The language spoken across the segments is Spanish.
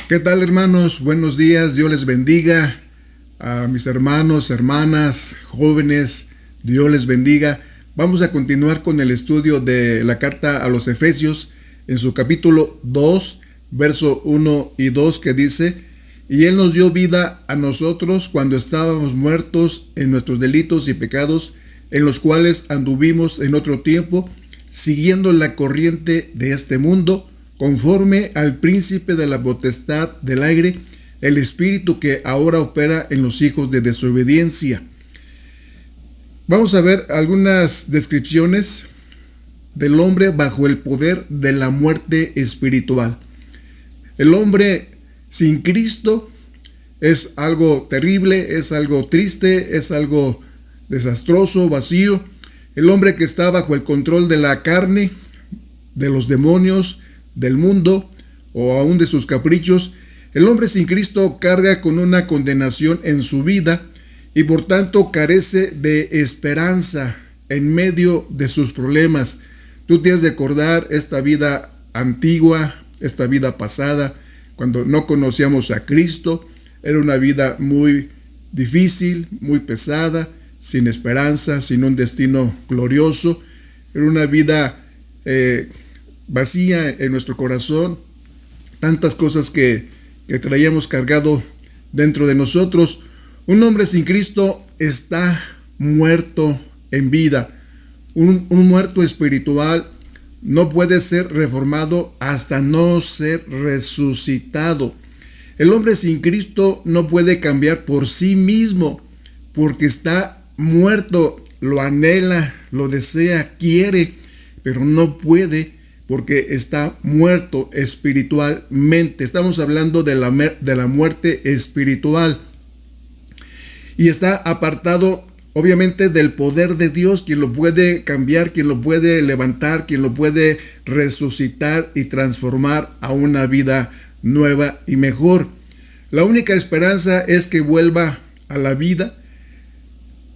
¿Qué tal, hermanos? Buenos días, Dios les bendiga. A mis hermanos, hermanas, jóvenes, Dios les bendiga. Vamos a continuar con el estudio de la carta a los Efesios en su capítulo 2, verso 1 y 2, que dice: y Él nos dio vida a nosotros cuando estábamos muertos en nuestros delitos y pecados, en los cuales anduvimos en otro tiempo, siguiendo la corriente de este mundo, conforme al príncipe de la potestad del aire, el espíritu que ahora opera en los hijos de desobediencia. Vamos a ver algunas descripciones del hombre bajo el poder de la muerte espiritual. El hombre sin Cristo es algo terrible, es algo triste, es algo desastroso, vacío. El hombre que está bajo el control de la carne, de los demonios, del mundo o aún de sus caprichos, el hombre sin Cristo carga con una condenación en su vida y por tanto carece de esperanza en medio de sus problemas. Tú tienes de recordar esta vida antigua, esta vida pasada, cuando no conocíamos a Cristo. Era una vida muy difícil, muy pesada, sin esperanza, sin un destino glorioso. Era una vida vacía en nuestro corazón, tantas cosas que traíamos cargado dentro de nosotros. Un hombre sin Cristo está muerto en vida. Un muerto espiritual no puede ser reformado hasta no ser resucitado. El hombre sin Cristo no puede cambiar por sí mismo, porque está muerto. Lo anhela, lo desea, quiere, pero no puede, porque está muerto espiritualmente. Estamos hablando de la muerte espiritual. Y está apartado, obviamente, del poder de Dios, quien lo puede cambiar, quien lo puede levantar, quien lo puede resucitar y transformar a una vida nueva y mejor. La única esperanza es que vuelva a la vida,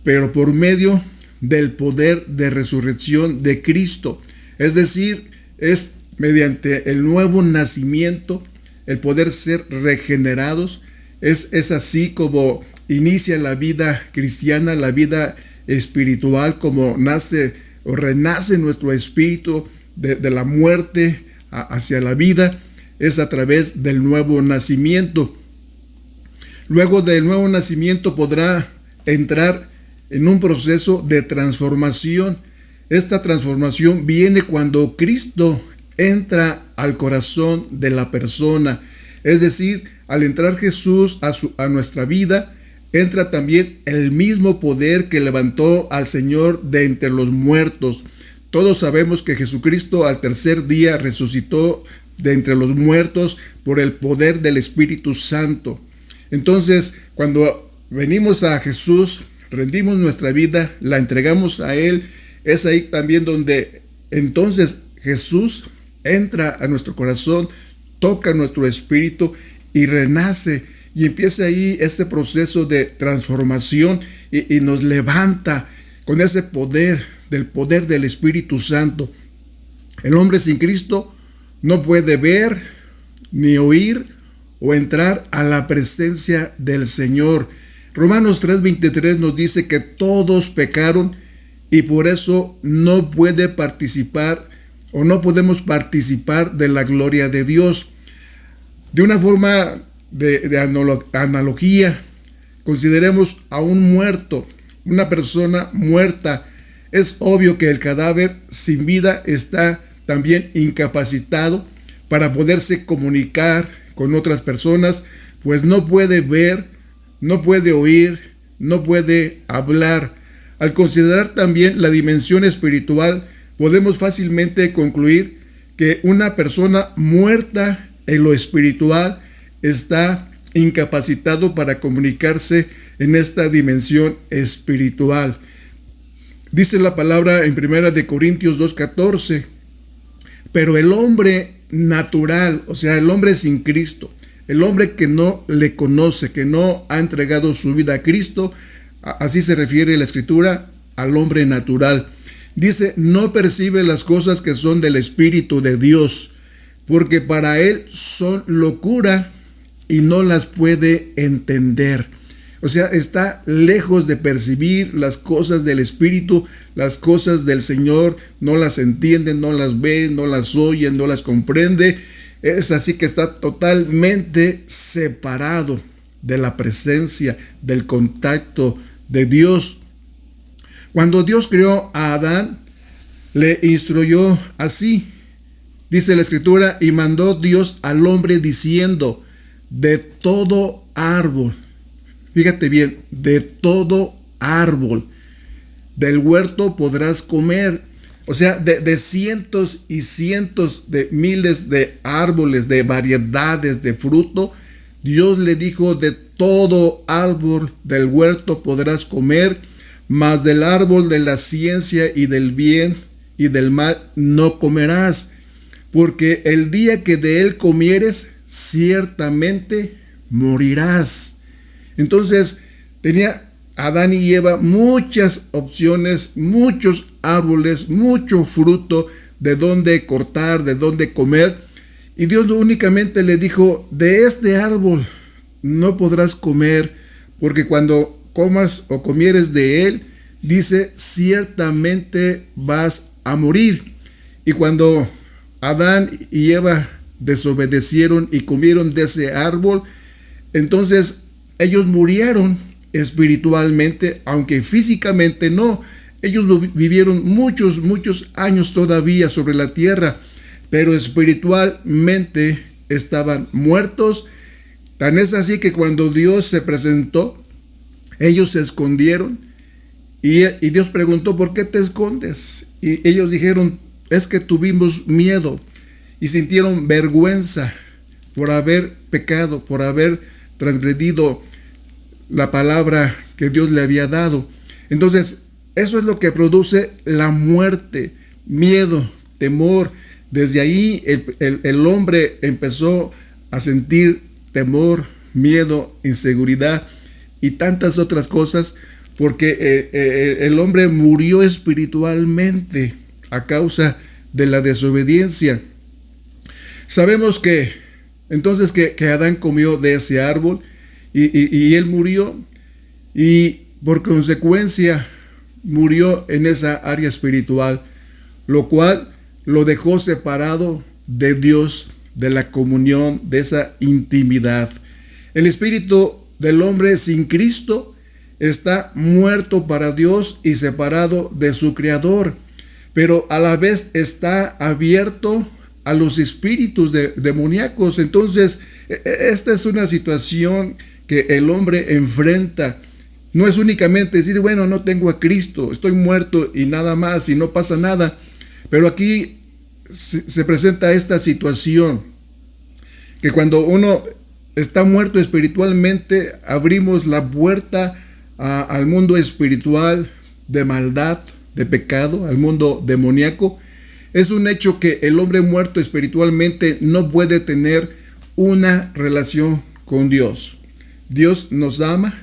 pero por medio del poder de resurrección de Cristo. Es decir, es mediante el nuevo nacimiento, el poder ser regenerados. Es así como inicia la vida cristiana, la vida espiritual, como nace o renace nuestro espíritu de la muerte hacia la vida. Es a través del nuevo nacimiento. Luego del nuevo nacimiento podrá entrar en un proceso de transformación. Esta transformación viene cuando Cristo entra al corazón de la persona. Es decir, al entrar Jesús a nuestra vida, entra también el mismo poder que levantó al Señor de entre los muertos. Todos sabemos que Jesucristo al tercer día resucitó de entre los muertos por el poder del Espíritu Santo. Entonces, cuando venimos a Jesús, rendimos nuestra vida, la entregamos a Él, es ahí también donde entonces Jesús entra a nuestro corazón, toca nuestro espíritu y renace, y empieza ahí ese proceso de transformación y nos levanta con ese poder del Espíritu Santo. El hombre sin Cristo no puede ver, ni oír o entrar a la presencia del Señor. Romanos 3:23 nos dice que todos pecaron y por eso no puede participar o no podemos participar de la gloria de Dios. De una forma de analogía, consideremos a un muerto, una persona muerta. Es obvio que el cadáver sin vida está también incapacitado para poderse comunicar con otras personas, pues no puede ver, no puede oír, no puede hablar. Al considerar también la dimensión espiritual, podemos fácilmente concluir que una persona muerta en lo espiritual está incapacitado para comunicarse en esta dimensión espiritual. Dice la palabra en 1 Corintios 2:14, pero el hombre natural, o sea, el hombre sin Cristo, el hombre que no le conoce, que no ha entregado su vida a Cristo, así se refiere la Escritura al hombre natural. Dice, no percibe las cosas que son del Espíritu de Dios, porque para él son locura y no las puede entender. O sea, está lejos de percibir las cosas del Espíritu, las cosas del Señor, no las entiende, no las ve, no las oye, no las comprende. Es así que está totalmente separado de la presencia, del contacto de Dios. Cuando Dios creó a Adán, le instruyó así. Dice la Escritura, y mandó Dios al hombre diciendo, de todo árbol, fíjate bien, de todo árbol del huerto podrás comer. O sea, de cientos y cientos de miles de árboles, de variedades de fruto, Dios le dijo, de todo árbol del huerto podrás comer, mas del árbol de la ciencia y del bien y del mal no comerás, porque el día que de él comieres, ciertamente morirás. Entonces, tenía Adán y Eva muchas opciones, muchos árboles, mucho fruto de dónde cortar, de dónde comer. Y Dios únicamente le dijo, de este árbol no podrás comer, porque cuando comas o comieres de él, dice, ciertamente vas a morir. Y cuando Adán y Eva desobedecieron y comieron de ese árbol, entonces ellos murieron espiritualmente, aunque físicamente no. Ellos vivieron muchos años todavía sobre la tierra, pero espiritualmente estaban muertos. Tan es así que cuando Dios se presentó, ellos se escondieron y Dios preguntó, ¿por qué te escondes? Y ellos dijeron, es que tuvimos miedo, y sintieron vergüenza por haber pecado, por haber transgredido la palabra que Dios le había dado. Entonces, eso es lo que produce la muerte, miedo, temor. Desde ahí el hombre empezó a sentir temor, miedo, inseguridad y tantas otras cosas, porque el hombre murió espiritualmente a causa de la desobediencia. Sabemos que entonces que Adán comió de ese árbol y él murió, y por consecuencia murió en esa área espiritual, lo cual lo dejó separado de Dios, de la comunión, de esa intimidad. El espíritu del hombre sin Cristo está muerto para Dios y separado de su Creador, pero a la vez está abierto a los espíritus demoníacos. Entonces, esta es una situación que el hombre enfrenta. No es únicamente decir, bueno, no tengo a Cristo, estoy muerto y nada más y no pasa nada. Pero aquí se presenta esta situación, que cuando uno está muerto espiritualmente, abrimos la puerta al mundo espiritual de maldad, de pecado, al mundo demoníaco. Es un hecho que el hombre muerto espiritualmente no puede tener una relación con Dios. Dios nos ama,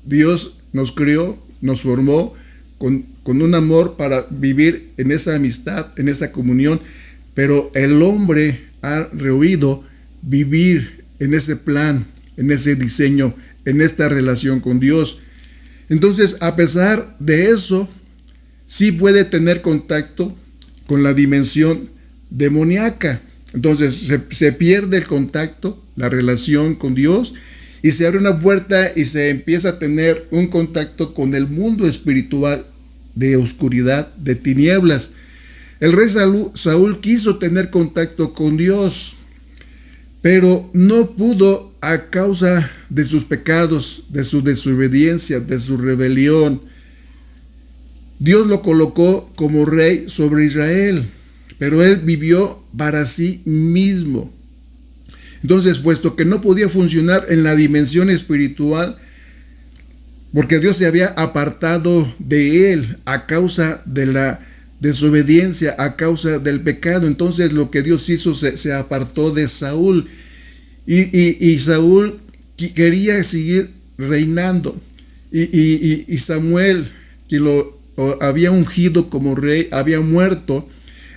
Dios nos crió, nos formó con un amor para vivir en esa amistad, en esa comunión, pero el hombre ha rehuido vivir en ese plan, en ese diseño, en esta relación con Dios. Entonces, a pesar de eso, sí puede tener contacto con la dimensión demoníaca. Entonces se pierde el contacto, la relación con Dios, y se abre una puerta y se empieza a tener un contacto con el mundo espiritual de oscuridad, de tinieblas. El rey Saúl quiso tener contacto con Dios, pero no pudo a causa de sus pecados, de su desobediencia, de su rebelión. Dios lo colocó como rey sobre Israel, pero él vivió para sí mismo. Entonces, puesto que no podía funcionar en la dimensión espiritual, porque Dios se había apartado de él a causa de la desobediencia, a causa del pecado, entonces lo que Dios hizo, se apartó de Saúl, y Saúl quería seguir reinando, y Samuel, que lo había ungido como rey, había muerto.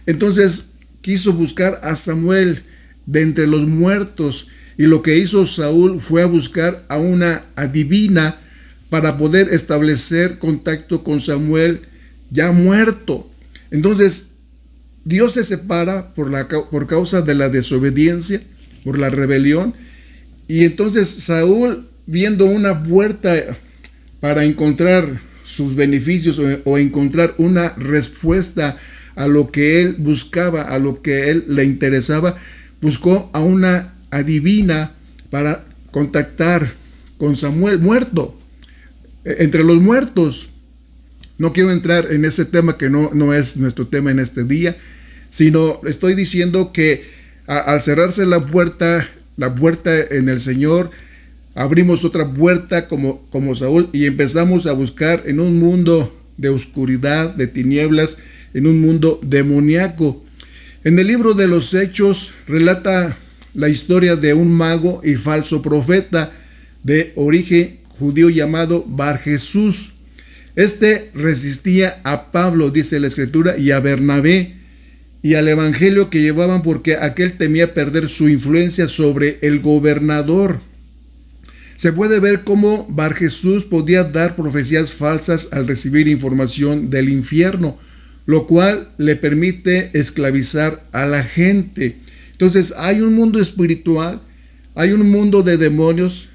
Entonces quiso buscar a Samuel de entre los muertos, Y lo que hizo Saúl fue a buscar a una adivina para poder establecer contacto con Samuel ya muerto. Entonces, Dios se separa por causa de la desobediencia, por la rebelión. Y entonces Saúl, viendo una puerta para encontrar sus beneficios o encontrar una respuesta a lo que él buscaba, a lo que él le interesaba, buscó a una adivina para contactar con Samuel muerto. Entre los muertos, no quiero entrar en ese tema que no es nuestro tema en este día, sino estoy diciendo que al cerrarse la puerta en el Señor, abrimos otra puerta como Saúl y empezamos a buscar en un mundo de oscuridad, de tinieblas, en un mundo demoníaco. En el libro de los Hechos relata la historia de un mago y falso profeta de origen judío llamado Bar Jesús. Este resistía a Pablo, dice la Escritura, y a Bernabé y al evangelio que llevaban, porque aquel temía perder su influencia sobre el gobernador. Se puede ver cómo Bar Jesús podía dar profecías falsas al recibir información del infierno, lo cual le permite esclavizar a la gente. Entonces hay un mundo espiritual, hay un mundo de demonios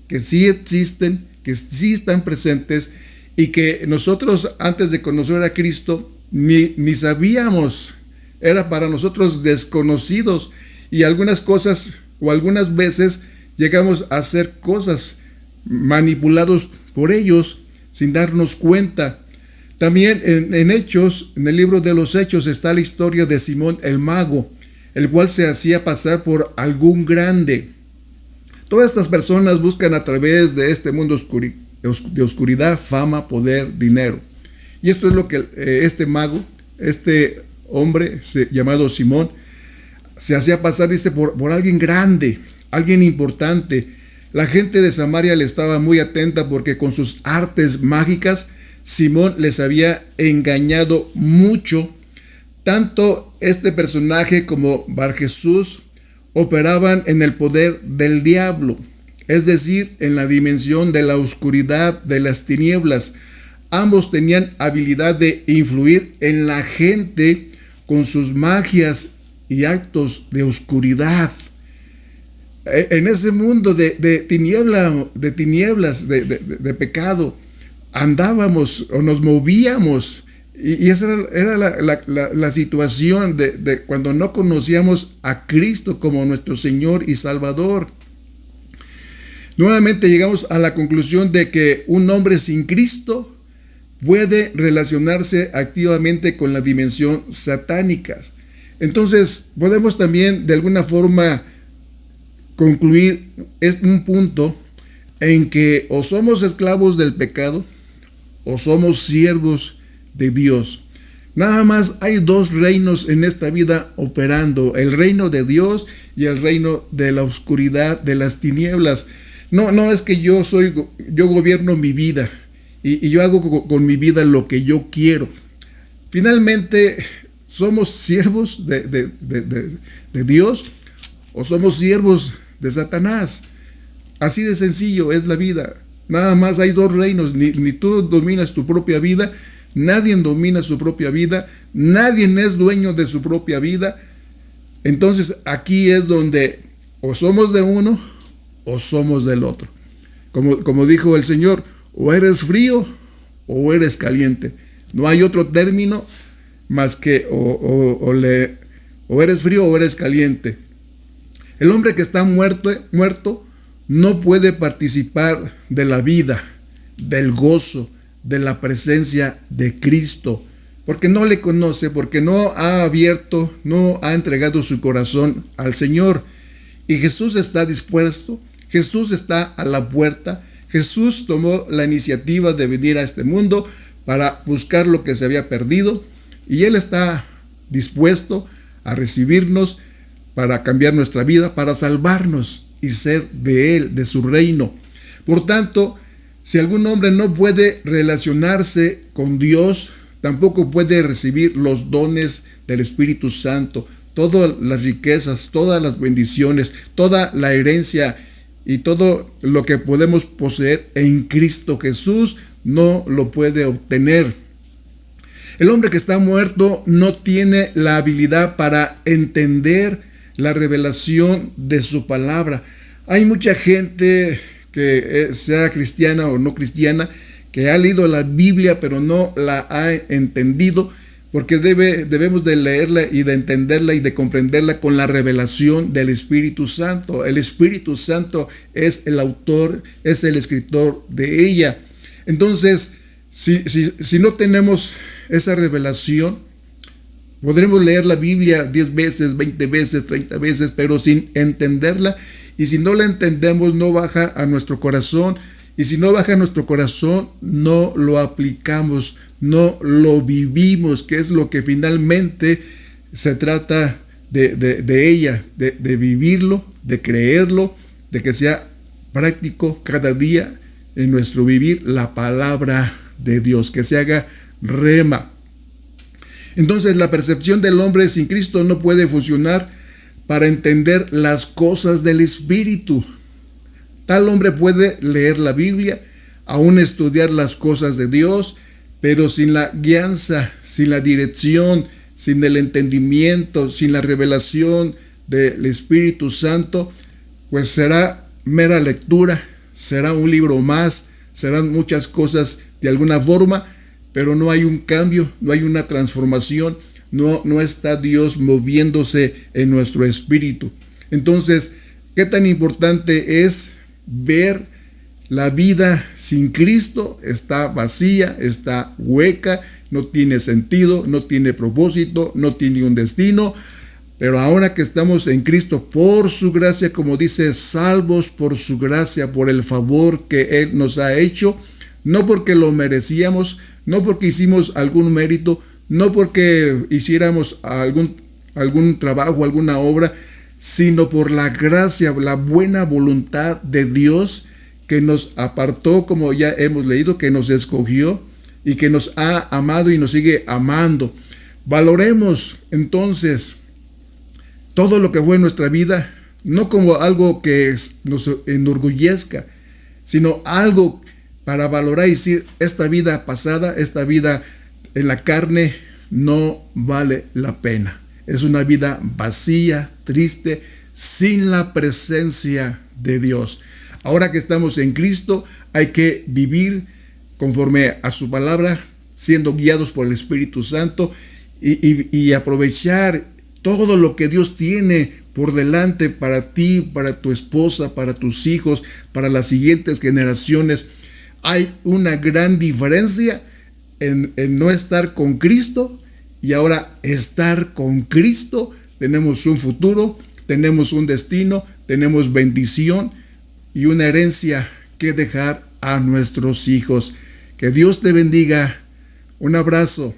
que sí existen, que sí están presentes y que nosotros antes de conocer a Cristo ni sabíamos. Era para nosotros desconocidos y algunas cosas o algunas veces llegamos a hacer cosas manipulados por ellos sin darnos cuenta. También en Hechos, en el libro de los Hechos, está la historia de Simón el mago, el cual se hacía pasar por algún grande. Todas estas personas buscan a través de este mundo de oscuridad, fama, poder, dinero. Y esto es lo que este mago, este hombre llamado Simón, se hacía pasar, dice, por alguien grande, alguien importante. La gente de Samaria le estaba muy atenta porque con sus artes mágicas Simón les había engañado mucho. Tanto este personaje como Bar Jesús operaban en el poder del diablo, es decir, en la dimensión de la oscuridad, de las tinieblas. Ambos tenían habilidad de influir en la gente con sus magias y actos de oscuridad. En ese mundo de tinieblas, de pecado, andábamos o nos movíamos. Y esa era la situación de cuando no conocíamos a Cristo como nuestro Señor y Salvador. Nuevamente llegamos a la conclusión de que un hombre sin Cristo puede relacionarse activamente con la dimensión satánica. Entonces podemos también de alguna forma concluir un punto en que o somos esclavos del pecado o somos siervos de Dios. Nada más hay dos reinos en esta vida operando: el reino de Dios y el reino de la oscuridad, de las tinieblas. No es que yo gobierno mi vida y yo hago con mi vida lo que yo quiero. Finalmente, ¿somos siervos de Dios o somos siervos de Satanás? Así de sencillo es la vida. Nada más hay dos reinos. Ni tú dominas tu propia vida, nadie domina su propia vida, nadie es dueño de su propia vida. Entonces aquí es donde o somos de uno o somos del otro. Como dijo el Señor, o eres frío o eres caliente. No hay otro término más que o eres frío o eres caliente. El hombre que está muerto no puede participar de la vida, del gozo, de la presencia de Cristo, porque no le conoce, porque no ha abierto, no ha entregado su corazón al Señor. Y Jesús está dispuesto, Jesús está a la puerta. Jesús tomó la iniciativa de venir a este mundo para buscar lo que se había perdido, y Él está dispuesto a recibirnos para cambiar nuestra vida, para salvarnos y ser de Él, de su reino. Por tanto, si algún hombre no puede relacionarse con Dios, tampoco puede recibir los dones del Espíritu Santo. todas las riquezas, todas las bendiciones, toda la herencia y todo lo que podemos poseer en Cristo Jesús no lo puede obtener. El hombre que está muerto no tiene la habilidad para entender la revelación de su palabra. Hay mucha gente que sea cristiana o no cristiana, que ha leído la Biblia pero no la ha entendido, porque debemos de leerla y de entenderla y de comprenderla con la revelación del Espíritu Santo. El Espíritu Santo es el autor, es el escritor de ella. Entonces, si no tenemos esa revelación, podremos leer la Biblia 10 veces, 20 veces, 30 veces, pero sin entenderla. Y si no la entendemos, no baja a nuestro corazón. Y si no baja a nuestro corazón, no lo aplicamos, no lo vivimos, que es lo que finalmente se trata de ella, de vivirlo, de creerlo, de que sea práctico cada día en nuestro vivir la palabra de Dios, que se haga rema. Entonces la percepción del hombre sin Cristo no puede funcionar para entender las cosas del Espíritu. Tal hombre puede leer la Biblia, aún estudiar las cosas de Dios, pero sin la guianza, sin la dirección, sin el entendimiento, sin la revelación del Espíritu Santo, pues será mera lectura, será un libro más, serán muchas cosas de alguna forma, pero no hay un cambio, no hay una transformación, no está Dios moviéndose en nuestro espíritu. Entonces, ¿qué tan importante es ver la vida sin Cristo? Está vacía, está hueca, no tiene sentido, no tiene propósito, no tiene un destino. Pero ahora que estamos en Cristo, por su gracia, como dice, salvos por su gracia, por el favor que Él nos ha hecho, no porque lo merecíamos, no porque hicimos algún mérito, no porque hiciéramos algún trabajo, alguna obra, sino por la gracia, la buena voluntad de Dios que nos apartó, como ya hemos leído, que nos escogió y que nos ha amado y nos sigue amando. Valoremos entonces todo lo que fue en nuestra vida, no como algo que nos enorgullezca, sino algo para valorar y decir, esta vida pasada, esta vida en la carne no vale la pena. Es una vida vacía, triste, sin la presencia de Dios. Ahora que estamos en Cristo, hay que vivir conforme a su palabra, siendo guiados por el Espíritu Santo y aprovechar todo lo que Dios tiene por delante para ti, para tu esposa, para tus hijos, para las siguientes generaciones. Hay una gran diferencia en no estar con Cristo y ahora estar con Cristo. Tenemos un futuro, tenemos un destino, tenemos bendición y una herencia que dejar a nuestros hijos. Que Dios te bendiga. Un abrazo.